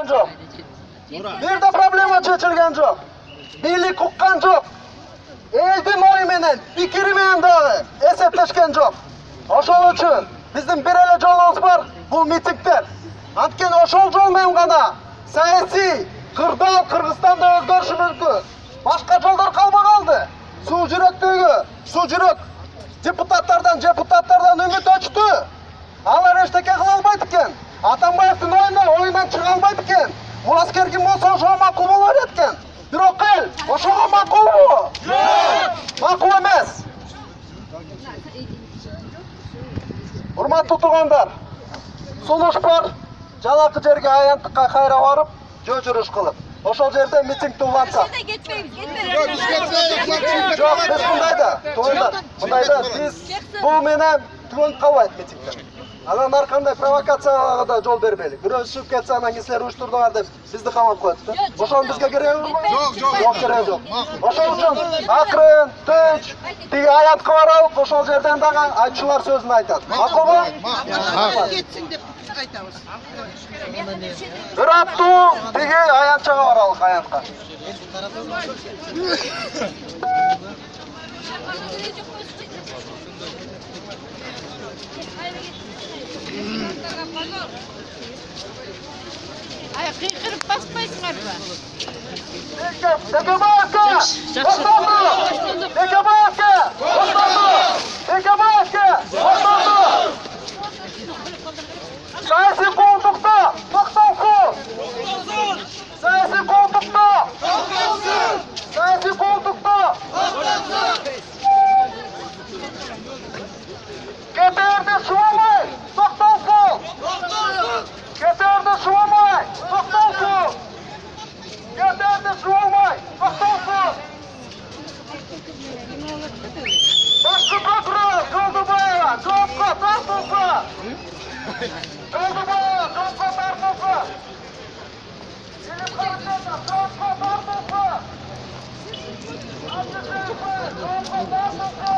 жоқ. Берде проблема чечилген жоқ. Бийлик уккан жоқ. Элдин ою менен, пикири менен дагы эсептешкен жоқ. Ошол үчүн биздин бир эле жолубуз бар, бул митингдер. Анткени ошол жол менен гана саясий кырдаал Кыргызстанды өзгөрүшү мүмкүн. Башка жолдор калбай калды. Суу жүрөктөгү, суу жүрөк депутаттардан үмүт өчтү. Алар эчтеке кыла албайт экен. Атамбаевдин оюнан чыга албайт экен. Мураскер ким болсо ошого макул боло берет экен. Бирок эл ошого макулбу? Жок. Макул эмес. Урматтуу туугандар, сунуш бар. Жалакы жерге аянттыкка кайра барып, жөө-жүрүш кылып. Ошол жерде митингди улантсак. Жок, биз мындайда, туугандар, мындайда биз бул менен түгөнүп калбайт митингдер. Анан ар кандай провокацияга да жол бербейли. Бирөө чыгып кетсе, анан силер уюштурдуңар деп бизди камап коет да. Ошонун бизге кереги бар? Жок, кереги жок. Ошол үчүн акырын, тынч, тиги аянтка баралып, ошол жерден дагы айтчулар сөзүн айтат. Макулбу? Кетсин деп айтабыз. Бир аттуу тиги аянтчага баралык, аянтка. Ай, кыйкырып баспайсыңарбы? Экебаевка! Баштанды! Экебаевка! Баштанды! Экебаевка! Баштанды! Саясий колдукта токтолсун! Саясий колдукта! Токтолсун! Саясий колдукта! Токтолсун! Кетерди шуламай! Токтолсун! Кетерди шуламай! Токтолсун! Кетерди шуламай! Токтолсун! Башкы прокурор Жолдубаева жоопко тартылса! Жолдубаева жоопко тартылса! Илим Караченов жоопко тартылса! Абдышеев жоопко тартылса!